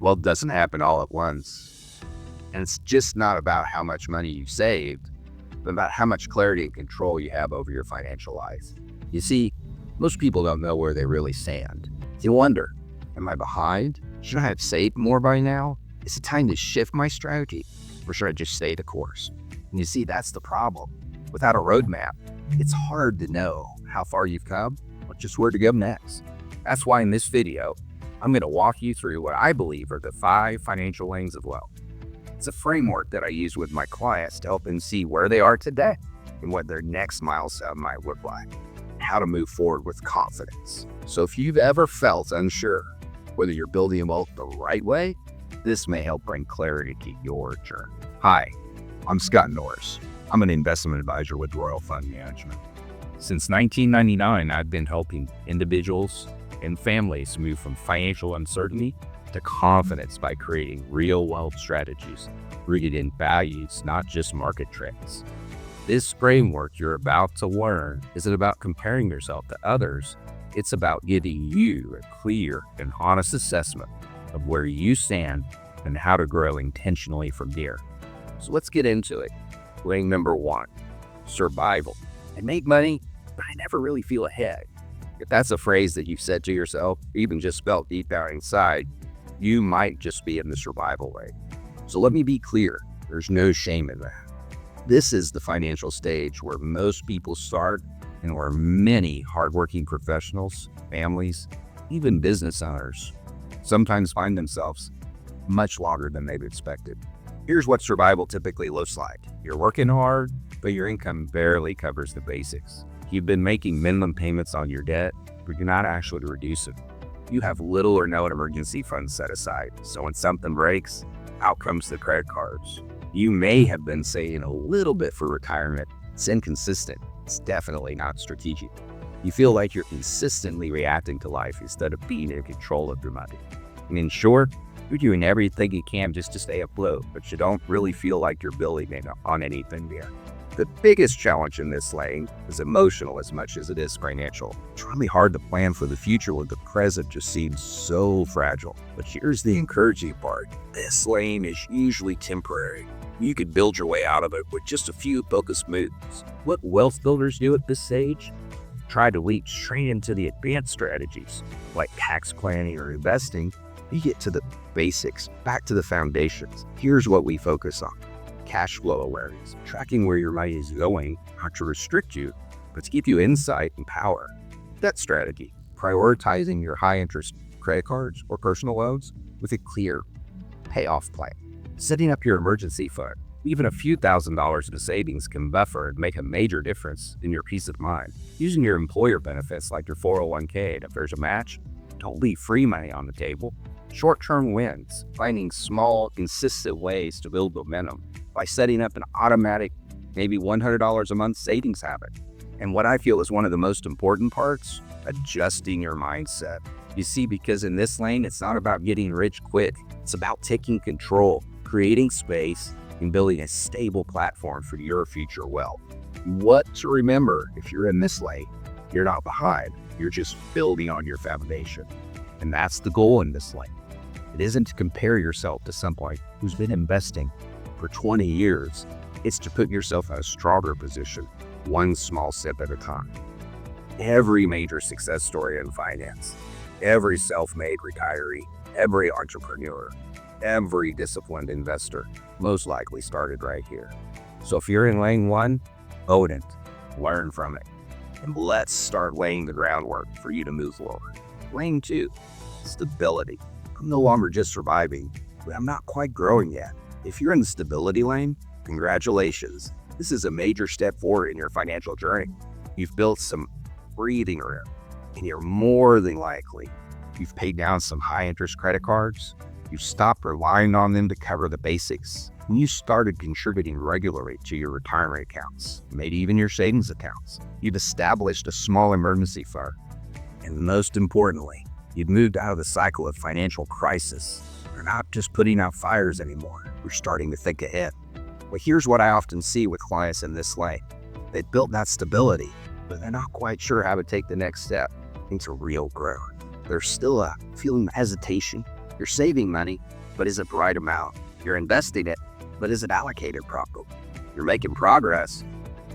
Well, it doesn't happen all at once. And it's just not about how much money you saved, but about how much clarity and control you have over your financial life. You see, most people don't know where they really stand. They wonder, am I behind? Should I have saved more by now? Is it time to shift my strategy? Or should I just stay the course? And you see, that's the problem. Without a roadmap, it's hard to know how far you've come or just where to go next. That's why in this video, I'm going to walk you through what I believe are the 5 financial lanes of wealth. It's a framework that I use with my clients to help them see where they are today and what their next milestone might look like, and how to move forward with confidence. So if you've ever felt unsure whether you're building wealth the right way, this may help bring clarity to your journey. Hi, I'm Scott Norris. I'm an investment advisor with Royal Fund Management. Since 1999, I've been helping individuals and families move from financial uncertainty to confidence by creating real wealth strategies rooted in values, not just market trends. This framework you're about to learn isn't about comparing yourself to others. It's about giving you a clear and honest assessment of where you stand and how to grow intentionally from here. So let's get into it. Lane number 1, survival. I make money, but I never really feel ahead. If that's a phrase that you've said to yourself, or even just felt deep down inside, you might just be in the survival lane. So let me be clear, there's no shame in that. This is the financial stage where most people start and where many hardworking professionals, families, even business owners sometimes find themselves much longer than they've expected. Here's what survival typically looks like. You're working hard, but your income barely covers the basics. You've been making minimum payments on your debt, but you're not actually reducing. You have little or no emergency funds set aside, so when something breaks, out comes the credit cards. You may have been saving a little bit for retirement. It's inconsistent. It's definitely not strategic. You feel like you're consistently reacting to life instead of being in control of your money. And in short, you're doing everything you can just to stay afloat, but you don't really feel like you're building on anything there. The biggest challenge in this lane is emotional as much as it is financial. It's really hard to plan for the future when the present just seems so fragile. But here's the encouraging part. This lane is usually temporary. You could build your way out of it with just a few focused moves. What wealth builders do at this stage? Try to leap straight into the advanced strategies like tax planning or investing. You get to the basics, back to the foundations. Here's what we focus on. Cash flow awareness, tracking where your money is going, not to restrict you, but to give you insight and power. Debt strategy, prioritizing your high interest credit cards or personal loans with a clear payoff plan. Setting up your emergency fund, even a few $1,000s in savings can buffer and make a major difference in your peace of mind. Using your employer benefits like your 401k, and if there's a match, don't leave free money on the table. Short-term wins, finding small, consistent ways to build momentum by setting up an automatic, maybe $100 a month savings habit. And what I feel is one of the most important parts, adjusting your mindset. You see, because in this lane, it's not about getting rich quick. It's about taking control, creating space, and building a stable platform for your future wealth. What to remember if you're in this lane, you're not behind. You're just building on your foundation. And that's the goal in this lane. It isn't to compare yourself to someone who's been investing for 20 years. It's to put yourself in a stronger position, one small step at a time. Every major success story in finance, every self-made retiree, every entrepreneur, every disciplined investor most likely started right here. So if you're in lane 1, own it, learn from it, and let's start laying the groundwork for you to move forward. Lane 2, stability. I'm no longer just surviving, but I'm not quite growing yet. If you're in the stability lane, congratulations. This is a major step forward in your financial journey. You've built some breathing room, and you're more than likely, you've paid down some high interest credit cards, you've stopped relying on them to cover the basics, and you started contributing regularly to your retirement accounts, maybe even your savings accounts. You've established a small emergency fund, and most importantly, you've moved out of the cycle of financial crisis. You're not just putting out fires anymore. You're starting to think ahead. Well, here's what I often see with clients in this lane. They've built that stability, but they're not quite sure how to take the next step into real growth. There's still a feeling of hesitation. You're saving money, but is it the right amount? You're investing it, but is it allocated properly? You're making progress,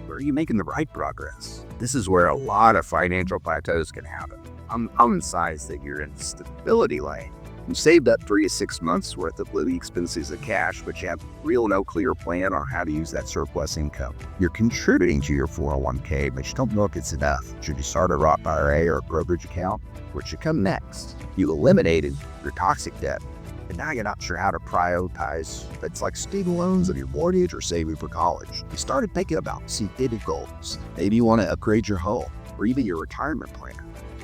but are you making the right progress? This is where a lot of financial plateaus can happen. On the common size that you're in the stability lane. You saved up 3 to 6 months worth of living expenses in cash, but you have no clear plan on how to use that surplus income. You're contributing to your 401k, but you don't know if it's enough. Should you start a Roth IRA or a brokerage account? What should come next? You eliminated your toxic debt, and now you're not sure how to prioritize. It's like student loans of your mortgage or saving for college. You started thinking about big goals. Maybe you want to upgrade your home or even your retirement plan,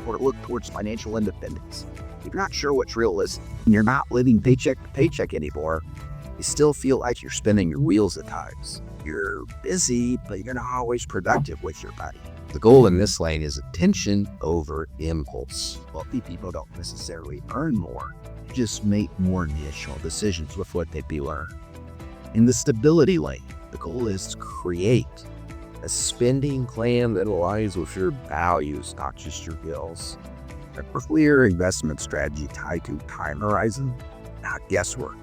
or look towards financial independence. If you're not sure what's realistic and you're not living paycheck to paycheck anymore, you still feel like you're spinning your wheels at times. You're busy, but you're not always productive with your money. The goal in this lane is attention over impulse. Wealthy people don't necessarily earn more, just make more initial decisions with what they learn. In the stability lane, the goal is to create a spending plan that aligns with your values, not just your bills. A clear investment strategy tied to time horizon, not guesswork.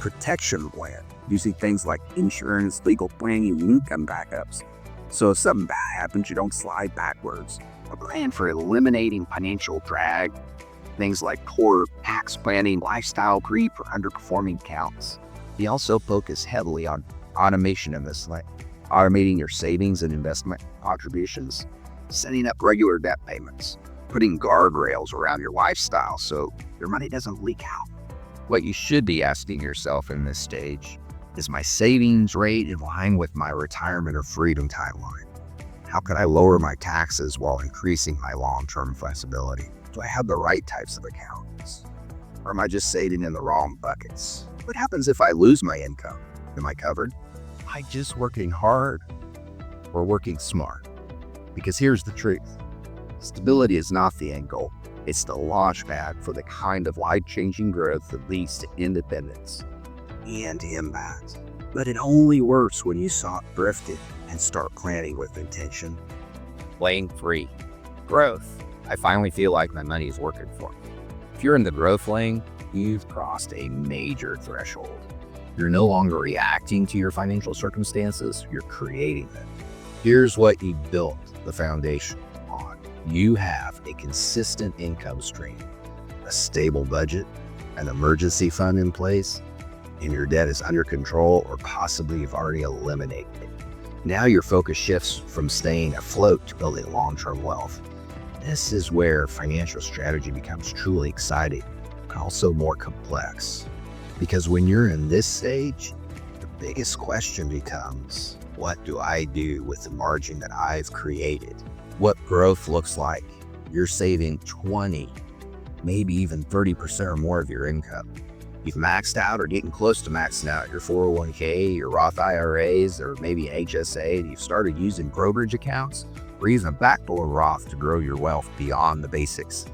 Protection plan, using things like insurance, legal planning, and income backups. So if something bad happens, you don't slide backwards. A plan for eliminating financial drag, things like poor tax planning, lifestyle creep, or underperforming accounts. We also focus heavily on automation in this lane, automating your savings and investment contributions, setting up regular debt payments, putting guardrails around your lifestyle so your money doesn't leak out. What you should be asking yourself in this stage is my savings rate in line with my retirement or freedom timeline? How can I lower my taxes while increasing my long-term flexibility? Do I have the right types of accounts? Or am I just saving in the wrong buckets? What happens if I lose my income? Am I covered? Am I just working hard or working smart? Because here's the truth. Stability is not the end goal. It's the launch pad for the kind of life-changing growth that leads to independence and impact. But it only works when you stop drifting and start planning with intention. Lane 3, growth. I finally feel like my money is working for me. If you're in the growth lane, you've crossed a major threshold. You're no longer reacting to your financial circumstances, you're creating them. Here's what you built the foundation on. You have a consistent income stream, a stable budget, an emergency fund in place, and your debt is under control or possibly you've already eliminated it. Now your focus shifts from staying afloat to building long-term wealth. This is where financial strategy becomes truly exciting, but also more complex. Because when you're in this stage, the biggest question becomes, what do I do with the margin that I've created? What growth looks like? You're saving 20, maybe even 30% or more of your income. You've maxed out or getting close to maxing out your 401k, your Roth IRAs, or maybe an HSA, and you've started using brokerage accounts or even a backdoor Roth to grow your wealth beyond the basics.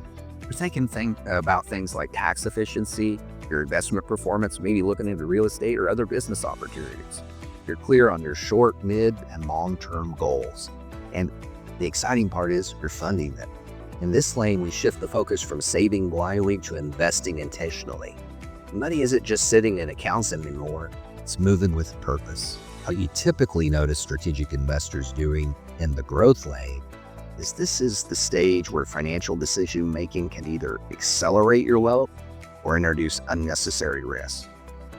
You're thinking about things like tax efficiency, your investment performance, maybe looking into real estate or other business opportunities. You're clear on your short, mid, and long-term goals. And the exciting part is you're funding them. In this lane, we shift the focus from saving blindly to investing intentionally. Money isn't just sitting in accounts anymore, it's moving with purpose. How you typically notice strategic investors doing in the growth lane is this is the stage where financial decision making can either accelerate your wealth or introduce unnecessary risk.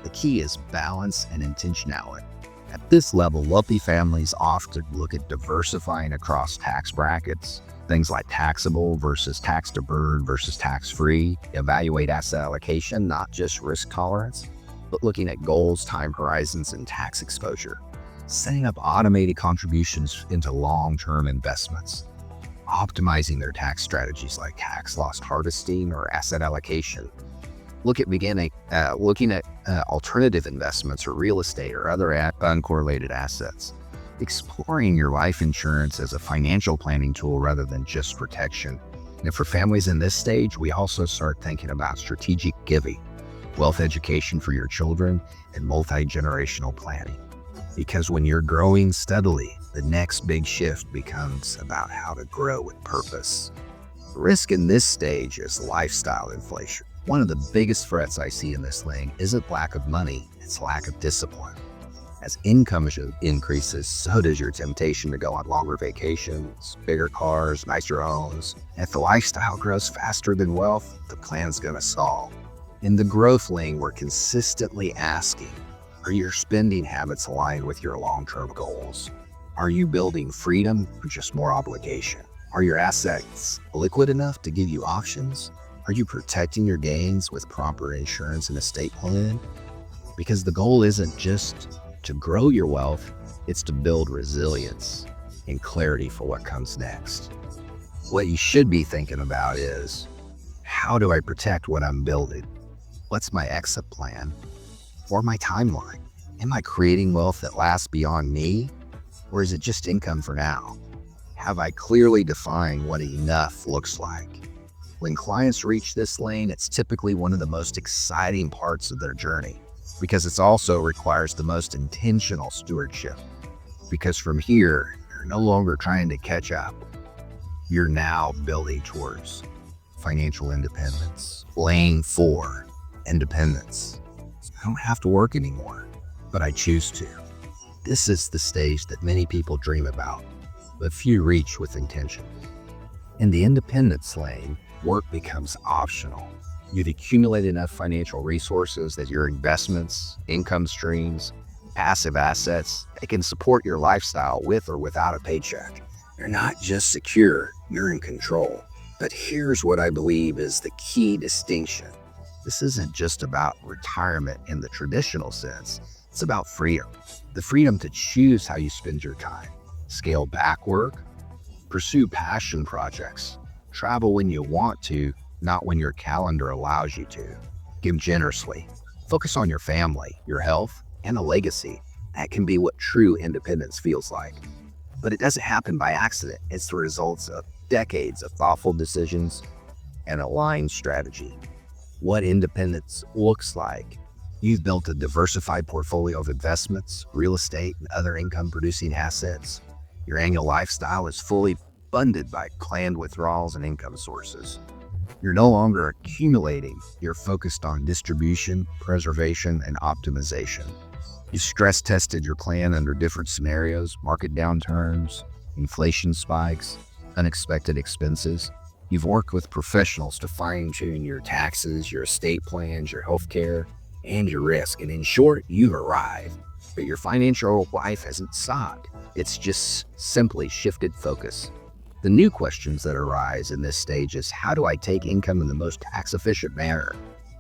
The key is balance and intentionality. At this level, wealthy families often look at diversifying across tax brackets, things like taxable versus tax deferred versus tax-free, evaluate asset allocation, not just risk tolerance, but looking at goals, time horizons, and tax exposure. Setting up automated contributions into long-term investments. Optimizing their tax strategies like tax loss harvesting or asset allocation. Looking at alternative investments or real estate or other uncorrelated assets. Exploring your life insurance as a financial planning tool rather than just protection. And for families in this stage, we also start thinking about strategic giving, wealth education for your children, and multi-generational planning. Because when you're growing steadily, the next big shift becomes about how to grow with purpose. The risk in this stage is lifestyle inflation. One of the biggest threats I see in this lane isn't lack of money, it's lack of discipline. As income increases, so does your temptation to go on longer vacations, bigger cars, nicer homes. And if the lifestyle grows faster than wealth, the plan's gonna stall. In the growth lane, we're consistently asking, are your spending habits aligned with your long-term goals? Are you building freedom or just more obligation? Are your assets liquid enough to give you options? Are you protecting your gains with proper insurance and estate plan? Because the goal isn't just to grow your wealth, it's to build resilience and clarity for what comes next. What you should be thinking about is, how do I protect what I'm building? What's my exit plan or my timeline? Am I creating wealth that lasts beyond me, or is it just income for now? Have I clearly defined what enough looks like? When clients reach this lane, it's typically one of the most exciting parts of their journey, because it also requires the most intentional stewardship. Because from here, you're no longer trying to catch up. You're now building towards financial independence. Lane 4, independence. I don't have to work anymore, but I choose to. This is the stage that many people dream about, but few reach with intention. In the independence lane, work becomes optional. You've accumulated enough financial resources that your investments, income streams, passive assets, they can support your lifestyle with or without a paycheck. You're not just secure, you're in control. But here's what I believe is the key distinction. This isn't just about retirement in the traditional sense. It's about freedom. The freedom to choose how you spend your time, scale back work, pursue passion projects, travel when you want to, not when your calendar allows you to. Give generously. Focus on your family, your health, and a legacy. That can be what true independence feels like. But it doesn't happen by accident. It's the results of decades of thoughtful decisions and aligned strategy. What independence looks like. You've built a diversified portfolio of investments, real estate, and other income-producing assets. Your annual lifestyle is fully funded by planned withdrawals and income sources. You're no longer accumulating, you're focused on distribution, preservation, and optimization. You've stress-tested your plan under different scenarios, market downturns, inflation spikes, unexpected expenses. You've worked with professionals to fine-tune your taxes, your estate plans, your healthcare, and your risk. And in short, you've arrived. But your financial life hasn't stopped. It's just simply shifted focus. The new questions that arise in this stage is, how do I take income in the most tax-efficient manner?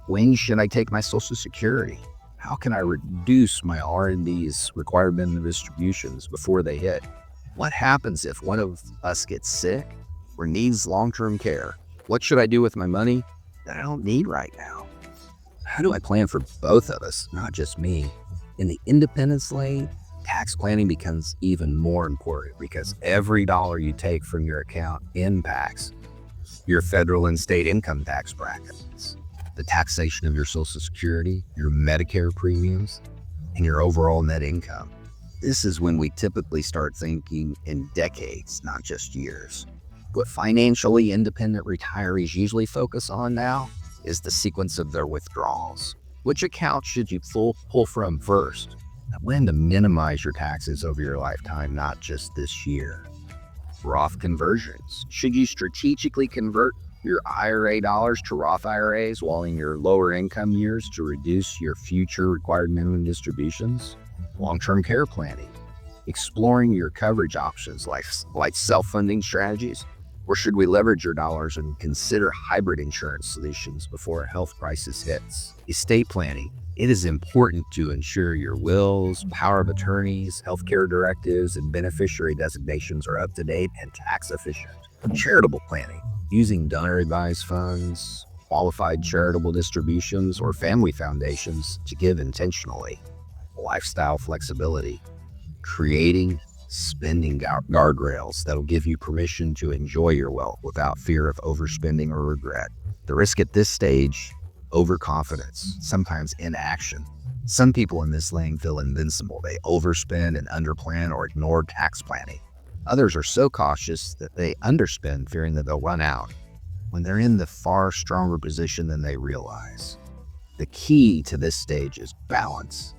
When should I take my Social Security? How can I reduce my R&D's required minimum distributions before they hit? What happens if one of us gets sick or needs long-term care? What should I do with my money that I don't need right now? How do I plan for both of us, not just me? In the independence lane, tax planning becomes even more important because every dollar you take from your account impacts your federal and state income tax brackets, the taxation of your Social Security, your Medicare premiums, and your overall net income. This is when we typically start thinking in decades, not just years. What financially independent retirees usually focus on now is the sequence of their withdrawals. Which account should you pull from first? When to minimize your taxes over your lifetime, not just this year. Roth conversions. Should you strategically convert your IRA dollars to Roth IRAs while in your lower income years to reduce your future required minimum distributions? Long-term care planning. Exploring your coverage options like self-funding strategies. Or should we leverage your dollars and consider hybrid insurance solutions before a health crisis hits? Estate planning. It is important to ensure your wills, power of attorneys, healthcare directives, and beneficiary designations are up to date and tax efficient. Charitable planning. Using donor-advised funds, qualified charitable distributions, or family foundations to give intentionally. Lifestyle flexibility. Creating spending guardrails that'll give you permission to enjoy your wealth without fear of overspending or regret. The risk at this stage, overconfidence, sometimes inaction. Some people in this lane feel invincible. They overspend and underplan or ignore tax planning. Others are so cautious that they underspend, fearing that they'll run out. when they're in the far stronger position than they realize. The key to this stage is balance,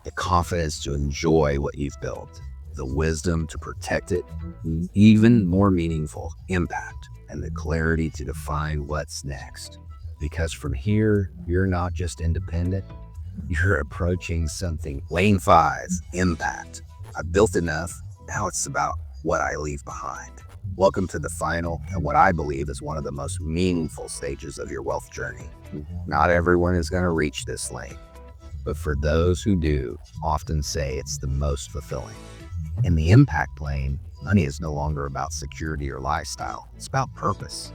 the confidence to enjoy what you've built, the wisdom to protect it, even more meaningful, impact, and the clarity to define what's next. Because from here, you're not just independent, you're approaching something. Lane 5, impact. I've built enough, now it's about what I leave behind. Welcome to the final and what I believe is one of the most meaningful stages of your wealth journey. Not everyone is going to reach this lane, but for those who do, often say it's the most fulfilling. In the impact lane, money is no longer about security or lifestyle, it's about purpose.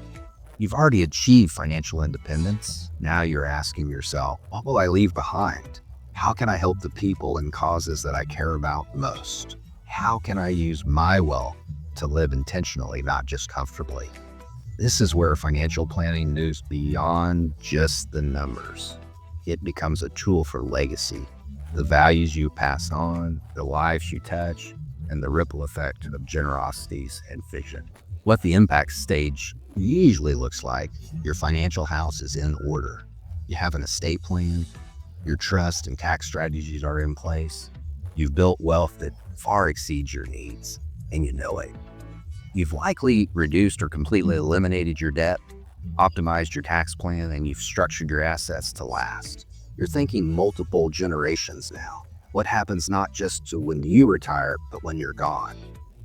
You've already achieved financial independence. Now you're asking yourself, what will I leave behind? How can I help the people and causes that I care about most? How can I use my wealth to live intentionally, not just comfortably? This is where financial planning moves beyond just the numbers. It becomes a tool for legacy, the values you pass on, the lives you touch, and the ripple effect of generosities and vision. What the impact stage usually looks like: your financial house is in order. You have an estate plan, your trust and tax strategies are in place. You've built wealth that far exceeds your needs, and you know it. You've likely reduced or completely eliminated your debt, optimized your tax plan, and you've structured your assets to last. You're thinking multiple generations now. What happens not just to when you retire, but when you're gone?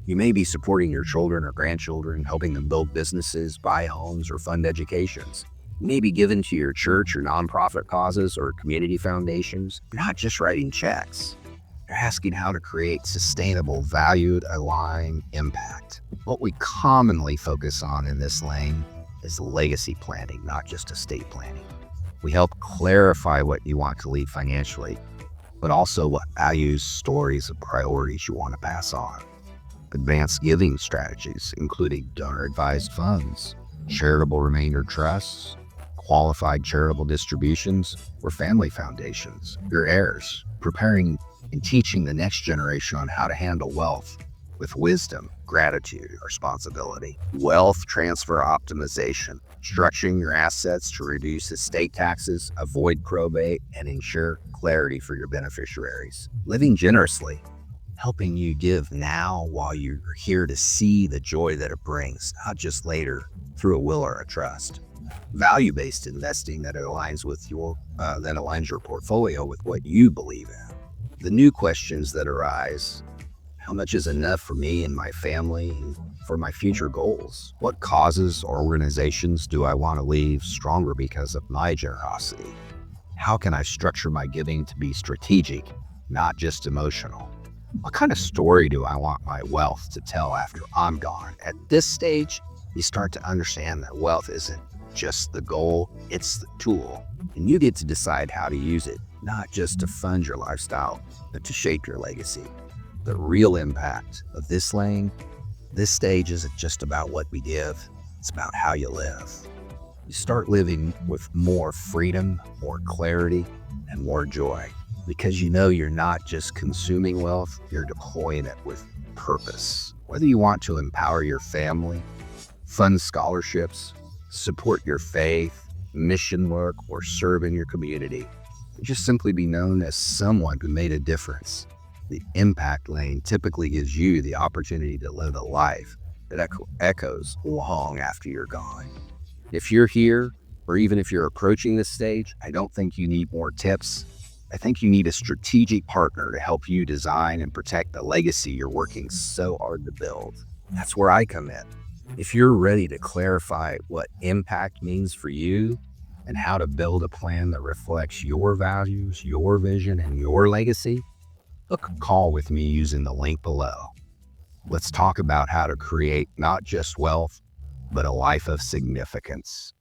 You may be supporting your children or grandchildren, helping them build businesses, buy homes, or fund educations. You may be given to your church or nonprofit causes or community foundations. You're not just writing checks. You're asking how to create sustainable, valued-aligned impact. What we commonly focus on in this lane is legacy planning, not just estate planning. We help clarify what you want to leave financially, but also what values, stories, and priorities you want to pass on. Advanced giving strategies, including donor-advised funds, charitable remainder trusts, qualified charitable distributions, or family foundations. Your heirs, preparing and teaching the next generation on how to handle wealth with wisdom, gratitude, and responsibility. Wealth transfer optimization, structuring your assets to reduce estate taxes, avoid probate, and ensure clarity for your beneficiaries. Living generously, helping you give now while you're here to see the joy that it brings, not just later through a will or a trust. Value-based investing that aligns your portfolio with what you believe in. The new questions that arise: how much is enough for me and my family and for my future goals? What causes or organizations do I want to leave stronger because of my generosity? How can I structure my giving to be strategic, not just emotional? What kind of story do I want my wealth to tell after I'm gone? At this stage, you start to understand that wealth isn't just the goal, it's the tool. And you get to decide how to use it, not just to fund your lifestyle, but to shape your legacy. The real impact of this stage isn't just about what we give, it's about how you live. You start living with more freedom, more clarity, and more joy. Because you know you're not just consuming wealth, you're deploying it with purpose. Whether you want to empower your family, fund scholarships, support your faith, mission work, or serve in your community, or just simply be known as someone who made a difference, the impact lane typically gives you the opportunity to live a life that echoes long after you're gone. If you're here, or even if you're approaching this stage, I don't think you need more tips. I think you need a strategic partner to help you design and protect the legacy you're working so hard to build. That's where I come in. If you're ready to clarify what impact means for you and how to build a plan that reflects your values, your vision, and your legacy, book a call with me using the link below. Let's talk about how to create not just wealth, but a life of significance.